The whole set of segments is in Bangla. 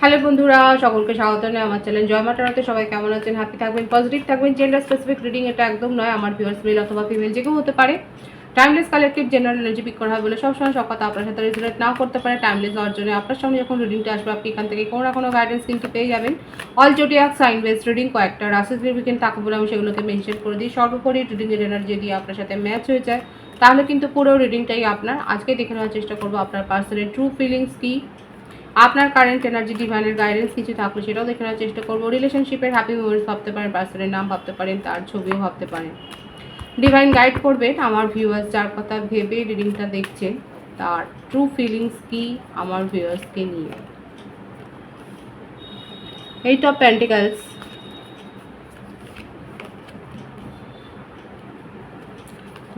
হ্যালো বন্ধুরা, সকলকে স্বাগত জানাই আমার চ্যানেল জয় মা তারাতে। সবাই কেমন আছেন? হ্যাপি থাকবেন, পজিটিভ থাকবেন। জেন্ডার স্পেসিফিক রিডিং এটা একদম নয়। আমার ভিউয়ার্স মেল অথবা ফিমেল যে কেউ হতে পারে। Timeless collective general energy pick করা হয় বলে সবসময় সব কথা আপনার সাথে রেজোনেট নাও করতে পারে। টাইমলেস হওয়ার জন্য আপনার সামনে যখন রিডিংটা আসবে আপনি এখান থেকে কোনো না কোনো গাইডেন্স কিন্তু পেয়ে যাবেন। All zodiac sign base reading, কয়েকটা রাশি উইকেন্ড থাকে বলে আমি সেগুলোকে মেনশন করে দিই। সর্বোপরি রিডিংয়ের এনার্জি দিয়ে আপনার সাথে ম্যাচ হয়ে যায় তাহলে কিন্তু পুরো রিডিংটাই আপনার। আজকে দেখে নেওয়ার চেষ্টা করবো আপনার পার্সনের ট্রু ফিলিংস কী, আপনার কারেন্ট এনার্জি, ডিভাইনের গাইডেন্স কিছু থাকলে সেটাও দেখে নেওয়ার চেষ্টা করবো। রিলেশনশিপের হ্যাপি মেমোরিজ ভাবতে পারেন, পার্সনের নাম ভাবতে পারেন, তার ছবিও ভাবতে পারেন। ডিভাইন গাইড করবেন আমার ভিউয়ার্স যার কথা ভেবে রিডিংটা দেখছেন তার ট্রু ফিলিংস কি আমার ভিউয়ার্সকে নিয়ে। 8 অফ পেন্টিকলস,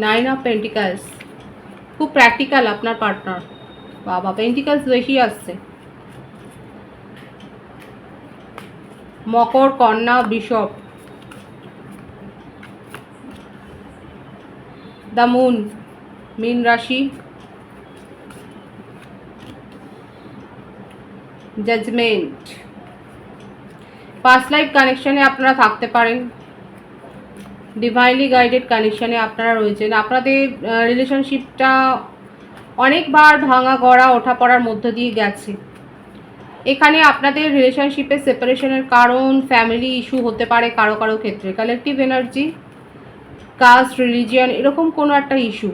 9 অফ পেন্টিকলস। খুব প্র্যাকটিক্যাল আপনার পার্টনার। বাবা, পেন্টিকলস বেশি আসছে। মকর, কন্যা, বৃষভ, দ্য মুন, মীন রাশি, জাজমেন্ট। পাস্ট লাইফ কানেকশানে আপনারা থাকতে পারেন, ডিভাইনলি গাইডেড কানেকশানে আপনারা রয়েছেন। আপনাদের রিলেশনশিপটা অনেকবার ভাঙা গড়া ওঠা পড়ার মধ্য দিয়ে গেছে। এখানে আপনাদের রিলেশনশিপের সেপারেশনের কারণ ফ্যামিলি ইস্যু হতে পারে কারো কারো ক্ষেত্রে, কালেকটিভ এনার্জি, কাস্ট, রিলিজিয়ান, এরকম কোনো একটা ইস্যু।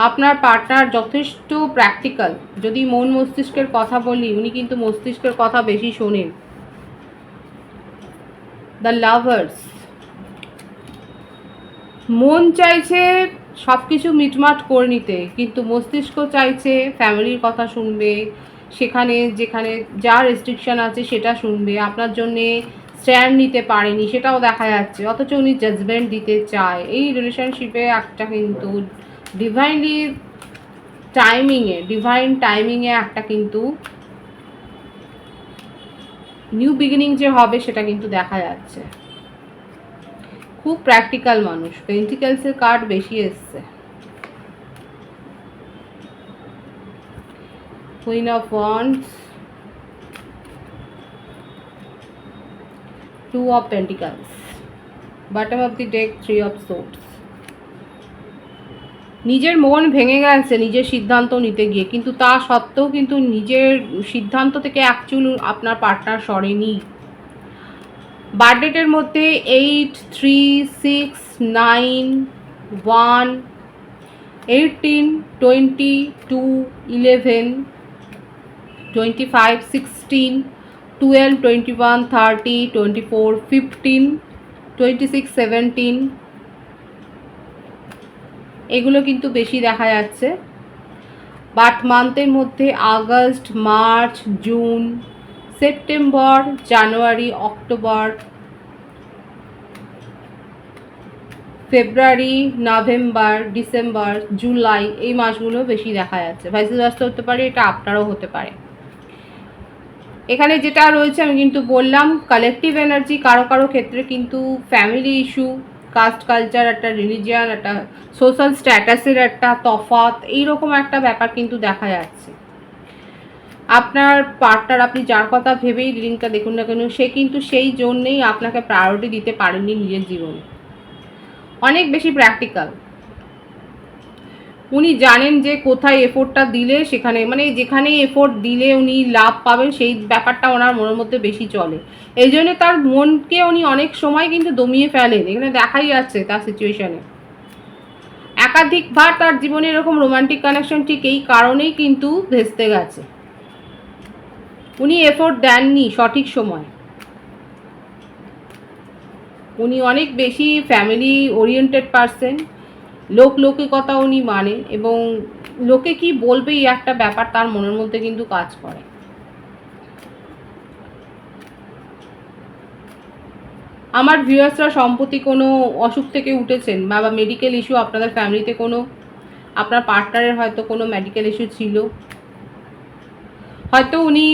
আপনার পার্টনার যথেষ্ট প্র্যাকটিক্যাল। যদি মন মস্তিষ্কের কথা বলি, উনি কিন্তু মস্তিষ্কের কথা বেশি শোনেন। দ্য লাভার্স, মন চাইছে সব কিছু মিটমাট করে নিতে, কিন্তু মস্তিষ্ক চাইছে ফ্যামিলির কথা শুনবে, সেখানে যেখানে যা রেস্ট্রিকশান আছে সেটা শুনবে। আপনার জন্যে স্ট্যান্ড নিতে পারেনি সেটাও দেখা যাচ্ছে, অথচ উনি জাজমেন্ট দিতে চায়। এই রিলেশনশিপে একটা কিন্তু ডিভাইন টাইমিংয়ে একটা কিন্তু নিউ বিগিনিং যে হবে সেটা কিন্তু দেখা যাচ্ছে। খুব প্র্যাকটিক্যাল মানুষ। পেন্টিকেলসের কার্ড বেশি এসছে। Queen of wands, 2 of pentacles, bottom of the day, 3 of swords. নিজের মন ভেঙে গেছে নিজের সিদ্ধান্ত নিতে গিয়ে, কিন্তু তা সত্ত্বেও কিন্তু নিজের সিদ্ধান্ত থেকে অ্যাকচুয়ালি আপনার পার্টনার সরেনি। বার্থডেটের মধ্যে 8, 3, 6, 9, 1, 18, 20, 2, 11, 25, 16, 12, 21, 30, 24, 15, 26, 17, এগুলো কিন্তু বেশি দেখা যাচ্ছে। বার্থ মান্থের মধ্যে আগস্ট, মার্চ, জুন, সেপ্টেম্বর, জানুয়ারি, অক্টোবর, ফেব্রুয়ারি, নভেম্বর, ডিসেম্বর, জুলাই, এই মাসগুলো বেশি দেখা যাচ্ছে। ভাইস ভার্সা হতে পারে, এটা আপনারও হতে পারে। এখানে যেটা রয়েছে আমি কিন্তু বললাম কালেকটিভ এনার্জি, কারো কারো ক্ষেত্রে কিন্তু ফ্যামিলি ইস্যু, কাস্ট কালচার, একটা রিলিজিয়ান, একটা সোশ্যাল স্ট্যাটাসের একটা তফাৎ, এইরকম একটা ব্যাপার কিন্তু দেখা যাচ্ছে। আপনার পার্টনার, আপনি যার কথা ভেবেই রিডিংটা দেখুন না কেন, সে কিন্তু সেই জন্যেই আপনাকে প্রায়োরিটি দিতে পারেননি নিজের জীবনে। অনেক বেশি প্র্যাকটিক্যাল। উনি জানেন যে কোথায় এফোর্টটা দিলে সেখানে, মানে যেখানে এফোর্ট দিলে উনি লাভ পাবেন সেই ব্যাপারটা ওনার মনের মধ্যে বেশি চলে। এই জন্য তার মনকে উনি অনেক সময় কিন্তু দমিয়ে ফেলেন, এখানে দেখাই যাচ্ছে তার সিচুয়েশানে। একাধিকবার তার জীবনে এরকম রোমান্টিক কানেকশন ঠিক এই কারণেই কিন্তু ভেস্তে গেছে। উনি এফোর্ট দেননি সঠিক সময়। উনি অনেক বেশি ফ্যামিলি ওরিয়েন্টেড পারসন। লোকলৌকিকতা উনি মানেন এবং লোকে কি বলবে এই একটা ব্যাপার তার মনের মধ্যে কিন্তু কাজ করে। আমার ভিউয়ার্সরা সম্প্রতি কোনো অসুখ থেকে উঠেছেন বা মেডিকেল ইস্যু, আপনাদের ফ্যামিলিতে কোনো, আপনার পার্টনারের হয়তো কোনো মেডিকেল ইস্যু ছিল, হয়তো উনি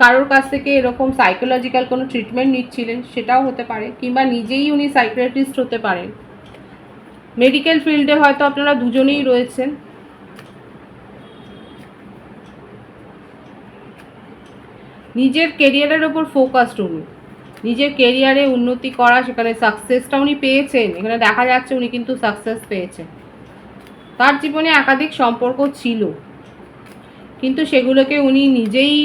কারোর কাছ থেকে এরকম সাইকোলজিক্যাল কোনো ট্রিটমেন্ট নিচ্ছিলেন, সেটাও হতে পারে, কিংবা নিজেই উনি সাইকিয়াট্রিস্ট হতে পারেন। মেডিকেল ফিল্ডে হয়তো আপনারা দুজনেই রয়েছেন। নিজের কেরিয়ারের ওপর ফোকাসড উনি, নিজের কেরিয়ারে উন্নতি করা, সেখানে সাকসেসটা উনি পেয়েছেন। এখানে দেখা যাচ্ছে উনি কিন্তু সাকসেস পেয়েছেন। তার জীবনে একাধিক সম্পর্ক ছিল, কিন্তু সেগুলোকে উনি নিজেই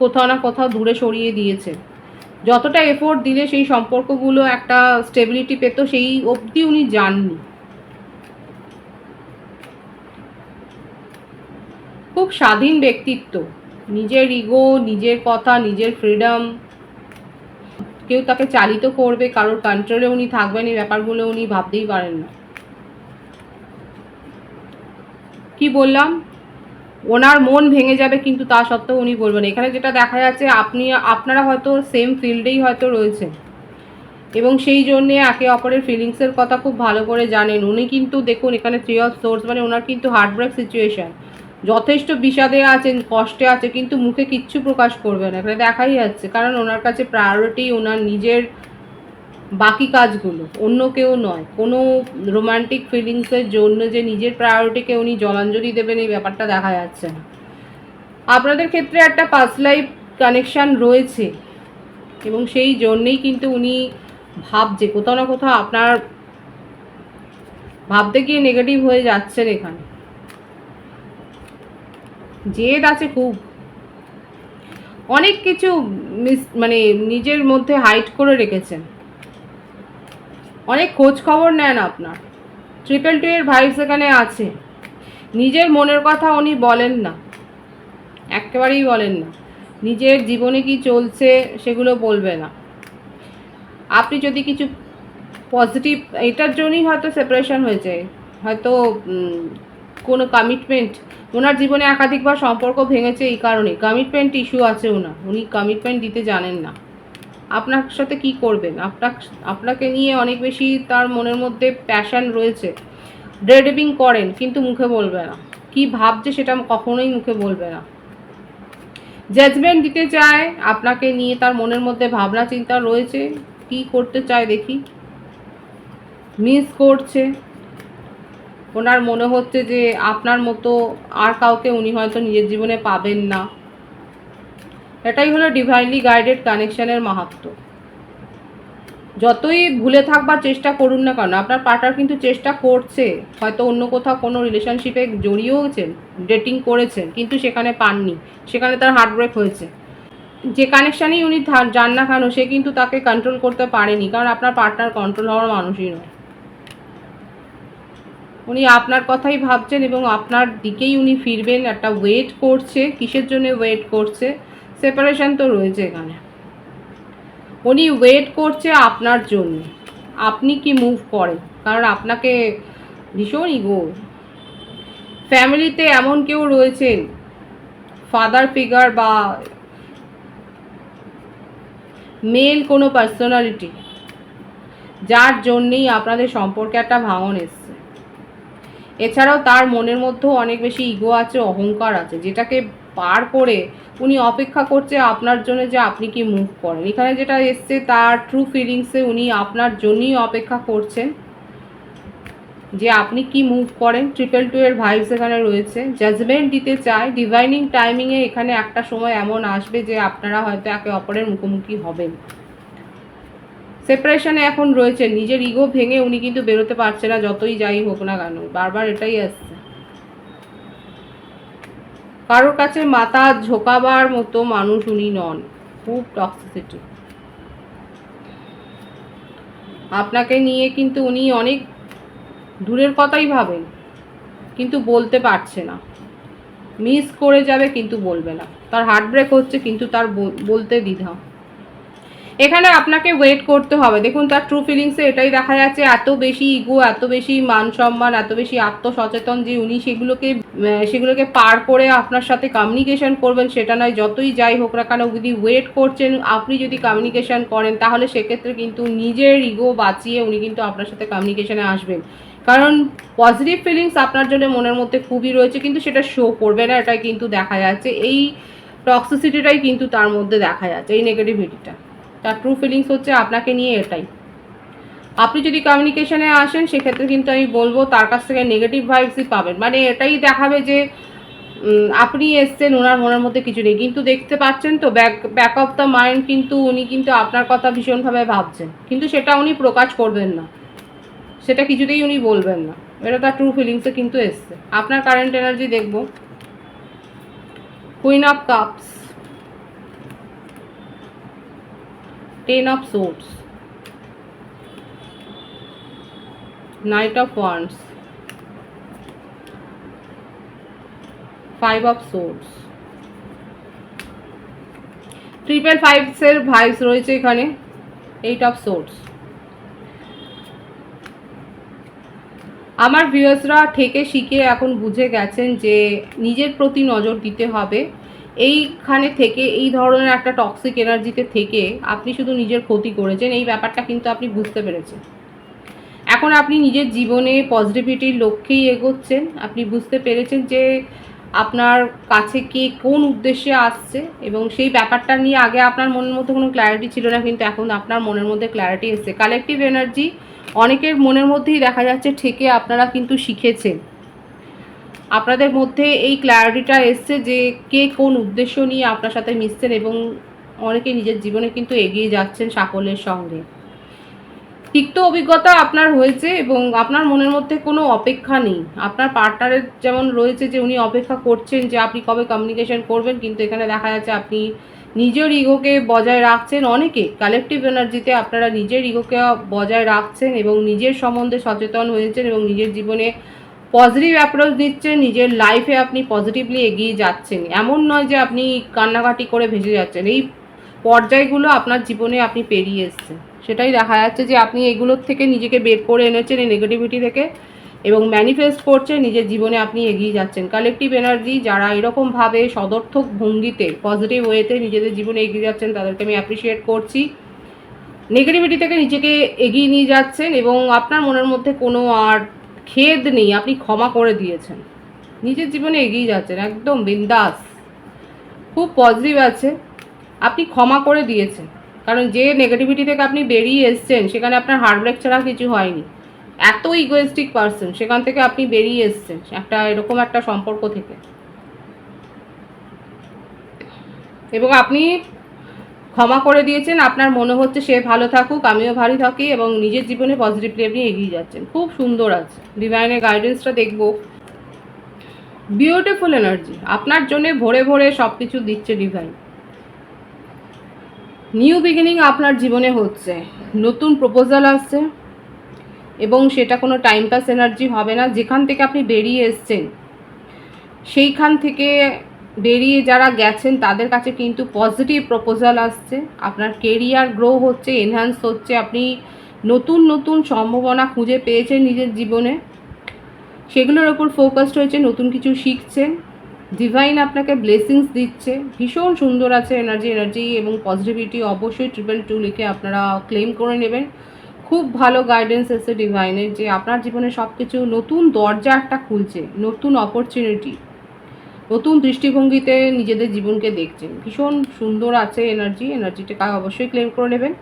কোথাও না কোথাও দূরে সরিয়ে দিয়েছেন। যতটা এফোর্ট দিলে সেই সম্পর্কগুলো একটা স্টেবিলিটি পেত, সেই অবধি উনি যাননি। খুব স্বাধীন ব্যক্তিত্ব, নিজের ইগো, নিজের কথা, নিজের ফ্রিডম, কেউ তাকে চালিত করবে, কারোর কন্ট্রোলে উনি থাকবেন, এই ব্যাপারগুলো উনি ভাবতেই পারেন না। কি বললাম, ওনার মন ভেঙে যাবে কিন্তু তা সত্ত্বেও উনি বলবেন। এখানে যেটা দেখা যাচ্ছে, আপনারা হয়তো সেম ফিল্ডেই হয়তো রয়েছেন এবং সেই জন্যে একে অপরের ফিলিংসের কথা খুব ভালো করে জানেন। উনি কিন্তু দেখুন এখানে 3 অফ সোর্স, মানে ওনার কিন্তু হার্টব্রেক সিচুয়েশন, যথেষ্ট বিষাদে আছেন, কষ্টে আছে, কিন্তু মুখে কিচ্ছু প্রকাশ করবে না, এখানে দেখাই যাচ্ছে। কারণ ওনার কাছে প্রায়োরিটি ওনার নিজের বাকি কাজগুলো, অন্য কেউ নয়। কোনো রোমান্টিক ফিলিংসের জন্য যে নিজের প্রায়োরিটিকে উনি জলাঞ্জলি দেবেন, এই ব্যাপারটা দেখা যাচ্ছে না। আপনাদের ক্ষেত্রে একটা পাস্ট লাইফ কানেকশান রয়েছে এবং সেই জন্যেই কিন্তু উনি ভাবছে কোথাও না কোথাও, আপনার ভাবতে গিয়ে নেগেটিভ হয়ে যাচ্ছেন। এখানে জেদ আছে খুব, অনেক কিছু মানে নিজের মধ্যে হাইড করে রেখেছেন, অনেক খোঁজ খবর নেন আপনার। 222 এর ভাইবস এখানে আছে। নিজের মনের কথা উনি বলেন না, একেবারেই বলেন না। নিজের জীবনে কি চলছে সেগুলো বলবে না। আপনি যদি কিছু পজিটিভ, এটার জন্যই হয়তো সেপারেশন হয়েছে, হয়তো কোনো কমিটমেন্ট, ওনার জীবনে একাধিকবার সম্পর্ক ভেঙেছে এই কারণে। কমিটমেন্ট ইস্যু আছে ওনার, উনি কমিটমেন্ট দিতে জানেন না। আপনার সাথে কি করবেন, আপনাকে নিয়ে অনেক বেশি তার মনের মধ্যে প্যাশন রয়েছে। ডেডবিং করেন কিন্তু মুখে বলবে না, কি ভাবছে সেটা কখনোই মুখে বলবে না। জাজমেন্ট দিতে চায় আপনাকে নিয়ে, তার মনের মধ্যে ভাবনা চিন্তা রয়েছে, কি করতে চায় দেখি। মিস করছে, ওনার মনে হচ্ছে যে আপনার মতো আর কাউকে উনি হয়তো নিজের জীবনে পাবেন না। এটাই হলো ডিভাইনলি গাইডেড কানেকশনের মাহাত্ম্য। যতই ভুলে থাকবার চেষ্টা করুন না কেন, আপনার পার্টনার কিন্তু চেষ্টা করছে, হয়তো অন্য কোথাও কোনো রিলেশনশিপে জড়িয়েওছেন, ডেটিং করেছেন, কিন্তু সেখানে পাননি, সেখানে তার হার্টব্রেক হয়েছে। যে কানেকশানেই উনি যান না কেন, সে কিন্তু তাকে কন্ট্রোল করতে পারেনি, কারণ আপনার পার্টনার কন্ট্রোল হওয়ার মানুষই নয়। উনি আপনার কথাই ভাবছেন এবং আপনার দিকেই উনি ফিরবেন, একটা ওয়েট করছে। কিসের জন্য ওয়েট করছে? সেপারেশন তো রয়েছে এখানে, উনি ওয়েট করছে আপনার জন্য। আপনি কি মুভ করেন, কারণ আপনাকে ভীষণ ইগো। ফ্যামিলিতে এমন কেউ রয়েছেন, ফাদার ফিগার বা মেল কোনো পার্সোনালিটি, যার জন্যেই আপনাদের সম্পর্কে একটা ভাঙন এসছে। এছাড়াও তার মনের মধ্যেও অনেক বেশি ইগো আছে, অহংকার আছে, যেটাকে পার করে উনি অপেক্ষা করছে আপনার জন্য, যে আপনি কি মুভ করেন। এখানে যেটা এসছে, তার ট্রু ফিলিংসে উনি আপনার জন্যই অপেক্ষা করছেন, যে আপনি কি মুভ করেন। 222 এর ভাইবস এখানে রয়েছে। জাজমেন্ট দিতে চায়, ডিভাইনিং টাইমিংয়ে এখানে একটা সময় এমন আসবে যে আপনারা হয়তো একে অপরের মুখোমুখি হবেন। সেপারেশনে এখন রয়েছে, নিজের ইগো ভেঙে উনি কিন্তু বেরোতে পারছে না, যতই যাই হোক না কেন, বারবার এটাই আসছে। কারোর কাছে মাথা ঝোঁকাবার মতো মানুষ উনি নন, খুব টক্সিসিটি। আপনাকে নিয়ে কিন্তু উনি অনেক দূরের কথাই ভাবেন, কিন্তু বলতে পারছে না। মিস করে যাবে কিন্তু বলবে না। তার হার্টব্রেক হচ্ছে কিন্তু তার বলতে দ্বিধা। এখানে আপনাকে ওয়েট করতে হবে। দেখুন তার ট্রু ফিলিংসে এটাই দেখা যাচ্ছে, এত বেশি ইগো, এত বেশি মান সম্মান, এত বেশি আত্মসচেতন যে উনি সেগুলোকে পার করে আপনার সাথে কমিউনিকেশন করবেন সেটা নয়। যতই যাই হোক না কেন, যদি ওয়েট করছেন, আপনি যদি কমিউনিকেশন করেন, তাহলে সেক্ষেত্রে কিন্তু নিজের ইগো বাঁচিয়ে উনি কিন্তু আপনার সাথে কমিউনিকেশনে আসবেন। কারণ পজিটিভ ফিলিংস আপনার জন্য মনের মধ্যে খুবই রয়েছে, কিন্তু সেটা শো করবে না, এটাই কিন্তু দেখা যাচ্ছে। এই টক্সিসিটিটাই কিন্তু তার মধ্যে দেখা যাচ্ছে, এই নেগেটিভিটিটা। তার ট্রু ফিলিংস হচ্ছে আপনাকে নিয়ে এটাই। আপনি যদি কমিউনিকেশনে আসেন, সেক্ষেত্রে কিন্তু আমি বলবো তার কাছ থেকে নেগেটিভ ভাইবসই পাবেন। মানে এটাই দেখাবে যে আপনি এসছেন, ওনার মনের মধ্যে কিছু নেই, কিন্তু দেখতে পাচ্ছেন তো ব্যাক অফ দ্য মাইন্ড কিন্তু উনি কিন্তু আপনার কথা ভীষণভাবে ভাবছেন, কিন্তু সেটা উনি প্রকাশ করবেন না, সেটা কিছুতেই উনি বলবেন না। এটা তার ট্রু ফিলিংসে কিন্তু এসছে। আপনার কারেন্ট এনার্জি দেখব, queen of cups, 10 of swords, knight of wands, 5 of swords, triple ফাইভসের ভাইস রয়েছে এখানে, 8 অফ সোর্ডস। আমার ভিউয়ার্সরা থেকে শিখে এখন বুঝে গেছেন যে নিজের প্রতি নজর দিতে হবে। এইখানে থেকে এই ধরনের একটা টক্সিক এনার্জিতে থেকে আপনি শুধু নিজের ক্ষতি করেছেন, এই ব্যাপারটা কিন্তু আপনি বুঝতে পেরেছেন। এখন আপনি নিজের জীবনে পজিটিভিটির লক্ষ্যেই এগোচ্ছেন। আপনি বুঝতে পেরেছেন যে আপনার কাছে কে কোন উদ্দেশ্যে আসছে, এবং সেই ব্যাপারটা নিয়ে আগে আপনার মনের মধ্যে কোনো ক্ল্যারিটি ছিল না, কিন্তু এখন আপনার মনের মধ্যে ক্ল্যারিটি এসছে। কালেকটিভ এনার্জি অনেকের মনের মধ্যেই দেখা যাচ্ছে থেকে আপনারা কিন্তু শিখেছেন। আপনাদের মধ্যে এই ক্ল্যারিটিটা এসছে যে কে কোন উদ্দেশ্য নিয়ে আপনার সাথে মিশছেন, এবং অনেকে নিজের জীবনে কিন্তু এগিয়ে যাচ্ছেন সাফল্যের সঙ্গে। তিক্ত অভিজ্ঞতা আপনার হয়েছে এবং আপনার মনের মধ্যে কোনো অপেক্ষা নেই। আপনার পার্টনারের যেমন রয়েছে যে উনি অপেক্ষা করছেন যে আপনি কবে কমিউনিকেশন করবেন, কিন্তু এখানে দেখা যাচ্ছে আপনি নিজের ইগোকে বজায় রাখছেন। অনেকে কালেকটিভ এনার্জিতে আপনারা নিজের ইগোকে বজায় রাখছেন এবং নিজের সম্বন্ধে সচেতন হয়েছেন এবং নিজের জীবনে পজিটিভ অ্যাপ্রোচ দিচ্ছেন, নিজের লাইফে আপনি পজিটিভলি এগিয়ে যাচ্ছেন। এমন নয় যে আপনি কান্নাকাটি করে ভেসে যাচ্ছেন। এই পর্যায়গুলো আপনার জীবনে আপনি পেরিয়ে এসছেন, সেটাই দেখা যাচ্ছে যে আপনি এগুলোর থেকে নিজেকে বের করে এনেছেন, এই নেগেটিভিটি থেকে, এবং ম্যানিফেস্ট করছেন, নিজের জীবনে আপনি এগিয়ে যাচ্ছেন। কালেকটিভ এনার্জি যারা এরকমভাবে সদর্থক ভঙ্গিতে পজিটিভ ওয়েতে নিজেদের জীবনে এগিয়ে যাচ্ছেন তাদেরকে আমি অ্যাপ্রিসিয়েট করছি। নেগেটিভিটি থেকে নিজেকে এগিয়ে নিয়ে যাচ্ছেন এবং আপনার মনের মধ্যে কোনো আর খেদ নেই, আপনি ক্ষমা করে দিয়েছেন, নিজের জীবনে এগিয়ে যাচ্ছেন একদম বিন্দাস, খুব পজিটিভ আছে। আপনি ক্ষমা করে দিয়েছেন, কারণ যে নেগেটিভিটি থেকে আপনি বেরিয়ে এসছেন সেখানে আপনার হার্ট ব্রেক ছাড়া কিছু হয়নি। এত ইগোয়েস্টিক পারসন, সেখান থেকে আপনি বেরিয়ে এসছেন একটা এরকম একটা সম্পর্ক থেকে, এবং আপনি ক্ষমা করে দিয়েছেন। আপনার মনে হচ্ছে সে ভালো থাকুক, আমিও ভালো থাকি, এবং নিজের জীবনে পজিটিভলি আপনি এগিয়ে যাচ্ছেন। খুব সুন্দর আছে। ডিভাইনের গাইডেন্সটা দেখব, বিউটিফুল এনার্জি আপনার জন্য ভরে ভরে সব কিছু দিচ্ছে ডিভাইন। নিউ বিগিনিং আপনার জীবনে হচ্ছে, নতুন প্রপোজাল আসছে, এবং সেটা কোনো টাইম পাস এনার্জি হবে না। যেখান থেকে আপনি বেরিয়ে এসছেন সেইখান থেকে বেরিয়ে যারা গেছেন তাদের কাছে কিন্তু পজিটিভ প্রপোজাল আসছে। আপনার কেরিয়ার গ্রো হচ্ছে, এনহ্যান্স হচ্ছে, আপনি নতুন নতুন সম্ভাবনা খুঁজে পেয়েছেন নিজের জীবনে, সেগুলোর ওপর ফোকাসড হয়েছে, নতুন কিছু শিখছেন। ডিভাইন আপনাকে ব্লেসিংস দিচ্ছে, ভীষণ সুন্দর আছে এনার্জি এবং পজিটিভিটি। অবশ্যই 222 লিখে আপনারা ক্লেম করে নেবেন। খুব ভালো গাইডেন্স এসে ডিভাইনের, যে আপনার জীবনে সব কিছু নতুন দরজা একটা খুলছে, নতুন অপরচুনিটি, নতুন দৃষ্টিভঙ্গিতে নিজেদের জীবনকে দেখছেন। ভীষণ সুন্দর আছে এনার্জিটাকে অবশ্যই ক্লেম করে নেবেন।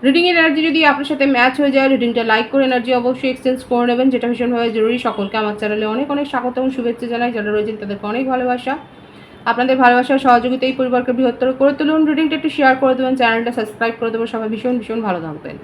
রিডিংয়ের এনার্জি যদি আপনার সাথে ম্যাচ হয়ে যায়, রিডিংটা লাইক করে এনার্জি অবশ্যই এক্সচেঞ্জ করে নেবেন, যেটা ভীষণভাবে জরুরি। সকলকে আমার চ্যানেলে অনেক অনেক স্বাগত এবং শুভেচ্ছা জানাই। যারা রয়েছেন তাদেরকে অনেক ভালোবাসা। আপনাদের ভালোবাসার সহযোগিতা এই পরিবারকে বৃহত্তর করে তুলুন। রিডিংটা একটু শেয়ার করে দেবেন, চ্যানেলটা সাবস্ক্রাইব করে দেবেন। সবাই ভীষণ ভীষণ ভালো থাকবেন।